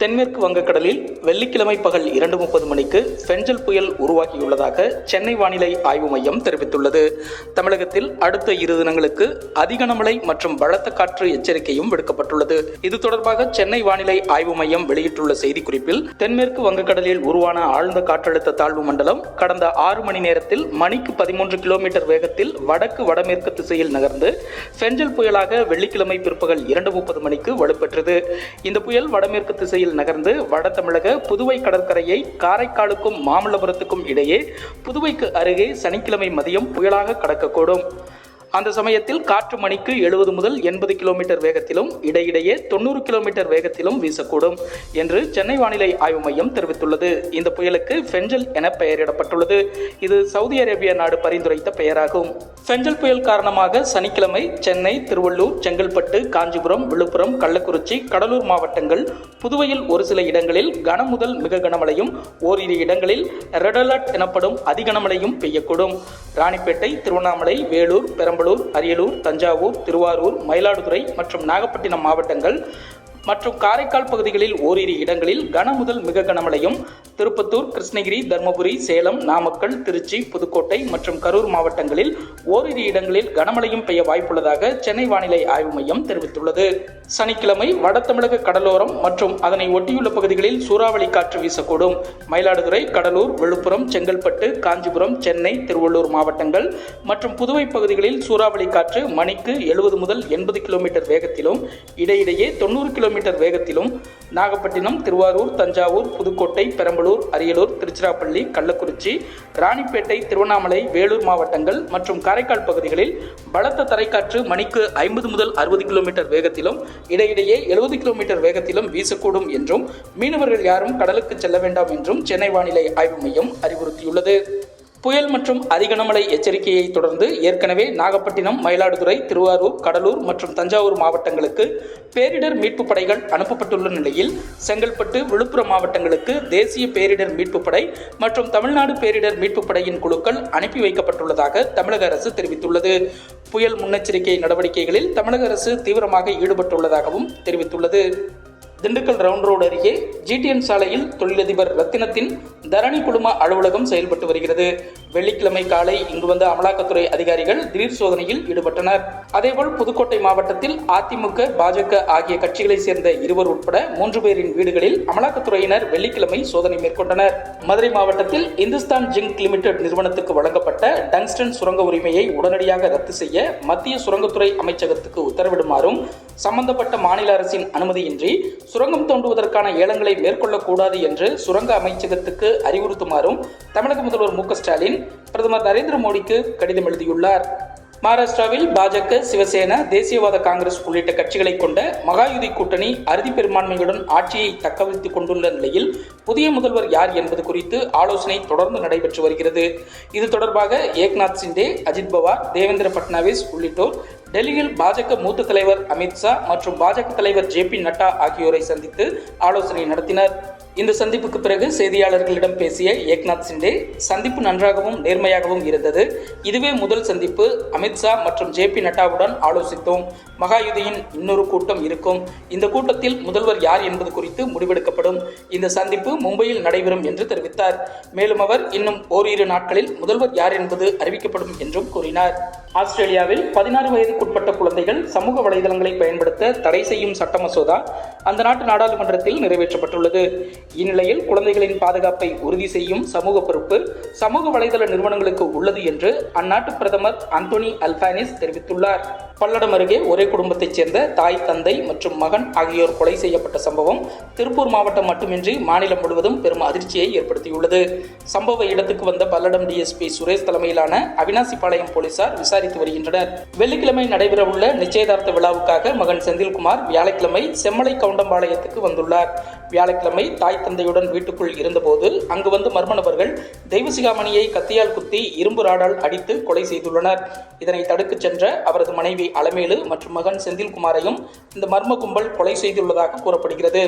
தென்மேற்கு வங்கக்கடலில் வெள்ளிக்கிழமை பகல் 2:30 மணிக்கு ஃபெஞ்சல் புயல் உருவாகியுள்ளதாக சென்னை வானிலை ஆய்வு மையம் தெரிவித்துள்ளது. தமிழகத்தில் அடுத்த 2 தினங்களுக்கு அதிக கனமழை மற்றும் பலத்த காற்று எச்சரிக்கையும் விடுக்கப்பட்டுள்ளது. இது தொடர்பாக சென்னை வானிலை ஆய்வு மையம் வெளியிட்டுள்ள செய்திக்குறிப்பில், தென்மேற்கு வங்கக்கடலில் உருவான ஆழ்ந்த காற்றழுத்த தாழ்வு மண்டலம் கடந்த 6 மணி நேரத்தில் மணிக்கு 13 கிலோமீட்டர் வேகத்தில் வடக்கு வடமேற்கு திசையில் நகர்ந்து ஃபெஞ்சல் புயலாக வெள்ளிக்கிழமை பிற்பகல் 2:30 மணிக்கு வலுப்பெற்றது. இந்த புயல் வடமேற்கு திசையில் நகர்ந்து வட தமிழக புதுவை கடற்கரையை காரைக்காலுக்கும் மாமல்லபுரத்துக்கும் இடையே புதுவைக்கு அருகே சனிக்கிழமை மதியம் புயலாக கடக்கக்கூடும். அந்த சமயத்தில் காற்று மணிக்கு 70 முதல் 80 கிலோமீட்டர் வேகத்திலும் இடையிடையே 90 கிலோமீட்டர் வேகத்திலும் வீசக்கூடும் என்று சென்னை வானிலை ஆய்வு மையம் தெரிவித்துள்ளது. இந்த புயலுக்கு ஃபெஞ்சல் என பெயரிடப்பட்டுள்ளது. இது சவுதி அரேபிய நாடு பரிந்துரைத்த பெயராகும். ஃபெஞ்சல் புயல் காரணமாக சனிக்கிழமை சென்னை, திருவள்ளூர், செங்கல்பட்டு, காஞ்சிபுரம், விழுப்புரம், கள்ளக்குறிச்சி, கடலூர் மாவட்டங்கள், புதுவையில் ஒரு சில இடங்களில் கன முதல் மிக கனமழையும், ஓரிரு இடங்களில் ரெட் அலர்ட் எனப்படும் அதிகனமழையும் பெய்யக்கூடும். ராணிப்பேட்டை, திருவண்ணாமலை, வேலூர், பெரம்பலூர், அரியலூர், தஞ்சாவூர், திருவாரூர், மயிலாடுதுறை மற்றும் நாகப்பட்டினம் மாவட்டங்கள் மற்றும் காரைக்கால் பகுதிகளில் ஓரிரு இடங்களில் கன முதல் மிக கனமழையும், திருப்பத்தூர், கிருஷ்ணகிரி, தர்மபுரி, சேலம், நாமக்கல், திருச்சி, புதுக்கோட்டை மற்றும் கரூர் மாவட்டங்களில் ஓரிரு இடங்களில் கனமழையும் பெய்ய வாய்ப்புள்ளதாக சென்னை வானிலை ஆய்வு மையம் தெரிவித்துள்ளது. சனிக்கிழமை வட தமிழக கடலோரம் மற்றும் அதனை ஒட்டியுள்ள பகுதிகளில் சூறாவளி காற்று வீசக்கூடும். மயிலாடுதுறை, கடலூர், விழுப்புரம், செங்கல்பட்டு, காஞ்சிபுரம், சென்னை, திருவள்ளூர் மாவட்டங்கள் மற்றும் புதுவை பகுதிகளில் சூறாவளி காற்று மணிக்கு 70 முதல் 80 கிலோமீட்டர் வேகத்திலும் இடையிடையே 90 கிலோமீட்டர் வேகத்திலும், நாகப்பட்டினம், திருவாரூர், தஞ்சாவூர், புதுக்கோட்டை, பெரம்பலூர், அரியலூர், திருச்சிராப்பள்ளி, கள்ளக்குறிச்சி, ராணிப்பேட்டை, திருவண்ணாமலை, வேலூர் மாவட்டங்கள் மற்றும் காரைக்கால் பகுதிகளில் பலத்த தரைக்காற்று மணிக்கு 50 முதல் 60 கிலோமீட்டர் வேகத்திலும் இடையிடையே 70 கிலோமீட்டர் வேகத்திலும் வீசக்கூடும் என்றும் மீனவர்கள் யாரும் கடலுக்கு செல்ல வேண்டாம் என்றும் சென்னை வானிலை ஆய்வு மையம் அறிவுறுத்தியுள்ளது. புயல் மற்றும் அதிகனமழை எச்சரிக்கையை தொடர்ந்து ஏற்கனவே நாகப்பட்டினம், மயிலாடுதுறை, திருவாரூர், கடலூர் மற்றும் தஞ்சாவூர் மாவட்டங்களுக்கு பேரிடர் மீட்பு படைகள் அனுப்பப்பட்டுள்ள நிலையில், செங்கல்பட்டு, விழுப்புரம் மாவட்டங்களுக்கு தேசிய பேரிடர் மீட்பு படை மற்றும் தமிழ்நாடு பேரிடர் மீட்பு படையின் குழுக்கள் அனுப்பி வைக்கப்பட்டுள்ளதாக தமிழக அரசு தெரிவித்துள்ளது. புயல் முன்னெச்சரிக்கை நடவடிக்கைகளில் தமிழக அரசு தீவிரமாக ஈடுபட்டுள்ளதாகவும் தெரிவித்துள்ளது. திண்டுக்கல் ரவுண்ட் ரோடு அருகே GTN சாலையில் தொழிலதிபர் ரத்தினத்தின் தரணி குழும அலுவலகம் செயல்பட்டு வருகிறது. வெள்ளிக்கிழமை காலை இங்கு வந்த அமலாக்கத்துறை அதிகாரிகள் திடீர் சோதனையில் ஈடுபட்டனர். அதேபோல் புதுக்கோட்டை மாவட்டத்தில் அதிமுக, பாஜக ஆகிய கட்சிகளை சேர்ந்த 2 உட்பட 3 பேரின் வீடுகளில் அமலாக்கத்துறையினர் வெள்ளிக்கிழமை சோதனை மேற்கொண்டனர். மதுரை மாவட்டத்தில் இந்துஸ்தான் ஜிங்க் லிமிடெட் நிறுவனத்துக்கு வழங்கப்பட்ட டங்ஸ்டன் சுரங்க உரிமையை உடனடியாக ரத்து செய்ய மத்திய சுரங்கத்துறை அமைச்சகத்துக்கு உத்தரவிடுமாறும், சம்பந்தப்பட்ட மாநில அரசின் அனுமதியின்றி சுரங்கம் தோண்டுவதற்கான ஏலங்களை மேற்கொள்ளக்கூடாது என்று சுரங்க அமைச்சகத்துக்கு அறிவுறுத்துமாறும் தமிழக முதல்வர் மு க ஸ்டாலின் பிரதமர் நரேந்திர மோடிக்கு கடிதம் எழுதியுள்ளார். மகாராஷ்டிராவில் பாஜக, சிவசேனா, தேசியவாத காங்கிரஸ் உள்ளிட்ட கட்சிகளை கொண்ட மகாயுதி கூட்டணி அறுதி பெரும்பான்மையுடன் ஆட்சியை தக்கவைத்துக் கொண்டுள்ள நிலையில் புதிய முதல்வர் யார் என்பது குறித்து ஆலோசனை தொடர்ந்து நடைபெற்று வருகிறது. இது தொடர்பாக ஏக்நாத் சிண்டே, அஜித் பவார், தேவேந்திர பட்னாவிஸ் உள்ளிட்டோர் டெல்லியில் பாஜக மூத்த தலைவர் அமித்ஷா மற்றும் பாஜக தலைவர் JP நட்டா ஆகியோரை சந்தித்து ஆலோசனை நடத்தினர். இந்த சந்திப்புக்கு பிறகு செய்தியாளர்களிடம் பேசிய ஏக்நாத் சிண்டே, சந்திப்பு நன்றாகவும் நேர்மையாகவும் இருந்தது. இதுவே முதல் சந்திப்பு. அமித்ஷா மற்றும் JP நட்டாவுடன் ஆலோசித்தோம். மகாயுதியின் இன்னொரு கூட்டம் இருக்கும். இந்த கூட்டத்தில் முதல்வர் யார் என்பது குறித்து முடிவெடுக்கப்படும். இந்த சந்திப்பு மும்பையில் நடைபெறும் என்று தெரிவித்தார். மேலும் அவர் இன்னும் ஓரிரு நாட்களில் முதல்வர் யார் என்பது அறிவிக்கப்படும் என்றும் கூறினார். ஆஸ்திரேலியாவில் 16 வயதுக்குட்பட்ட குழந்தைகள் சமூக வலைதளங்களை பயன்படுத்த தடை செய்யும் சட்ட மசோதா அந்த நாட்டு நாடாளுமன்றத்தில் நிறைவேற்றப்பட்டுள்ளது. இந்நிலையில் குழந்தைகளின் பாதுகாப்பை உறுதி செய்யும் சமூக பொறுப்பு சமூக வலைதள நிறுவனங்களுக்கு உள்ளது என்று அந்நாட்டு பிரதமர் அந்தோனி அல்பானிஸ் தெரிவித்துள்ளார். பல்லடம் அருகே ஒரே குடும்பத்தைச் சேர்ந்த தாய், தந்தை மற்றும் மகன் ஆகியோர் கொலை செய்யப்பட்ட சம்பவம் திருப்பூர் மாவட்டம் மட்டுமின்றி மாநிலம் முழுவதும் பெரும் அதிர்ச்சியை ஏற்படுத்தியுள்ளது. சம்பவ இடத்துக்கு வந்த பல்லடம் DSP சுரேஷ் தலைமையிலான அவினாசிபாளையம் போலீசார் விசாரித்து வருகின்றனர். வெள்ளிக்கிழமை நடைபெறவுள்ள நிச்சயதார்த்த விழாவுக்காக மகன் செந்தில்குமார் வியாழக்கிழமை செம்மலை கவுண்டம்பாளையத்துக்கு வந்துள்ளார். வியாழக்கிழமை தாய், தந்தையுடன் வீட்டுக்குள் இருந்தபோது அங்கு வந்து மர்ம நபர்கள் தெய்வசிகாமணியை கத்தியால் குத்தி இரும்பு ராடால் அடித்து கொலை செய்துள்ளனர். இதனை தடுக்கச் சென்ற அவரது மனைவி அலமேலு மற்றும் மகன் செந்தில்குமாரையும் இந்த மர்ம கும்பல் கொலை செய்துள்ளதாக கூறப்படுகிறது.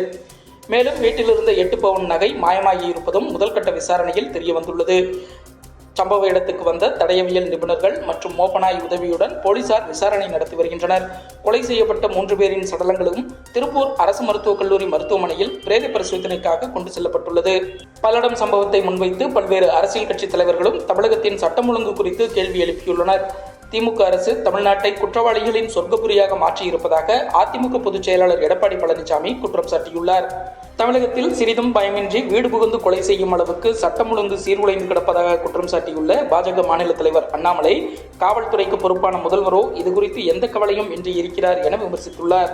மேலும் வீட்டிலிருந்த 8 பவுன் நகை மாயமாகி இருப்பதும் முதல்கட்ட விசாரணையில் தெரிய வந்துள்ளது. சம்பவ இடத்துக்கு வந்த தடயவியல் நிபுணர்கள் மற்றும் மோப்பனாய் உதவியுடன் போலீசார் விசாரணை நடத்தி வருகின்றனர். கொலை செய்யப்பட்ட 3 பேரின் சடலங்களும் திருப்பூர் அரசு மருத்துவக் கல்லூரி மருத்துவமனையில் பிரேத பரிசோதனைக்காக கொண்டு செல்லப்பட்டுள்ளது. பல்லடம் சம்பவத்தை முன்வைத்து பல்வேறு அரசியல் கட்சித் தலைவர்களும் தமிழகத்தின் சட்டம் ஒழுங்கு குறித்து கேள்வி எழுப்பியுள்ளனர். திமுக அரசு தமிழ்நாட்டை குற்றவாளிகளின் சொர்க்கபுரியாக மாற்றியிருப்பதாக அதிமுக பொதுச் செயலாளர் எடப்பாடி பழனிசாமி குற்றம் சாட்டியுள்ளார். தமிழகத்தில் சிறிதும் பயமின்றி வீடு புகுந்து கொலை செய்யும் அளவுக்கு சட்டம் ஒழுங்கு சீர்குலைந்து கிடப்பதாக குற்றம் சாட்டியுள்ள பாஜக மாநில தலைவர் அண்ணாமலை, காவல்துறைக்கு பொறுப்பான முதல்வரோ இதுகுறித்து எந்த கவலையும் இன்றி இருக்கிறார் என விமர்சித்துள்ளார்.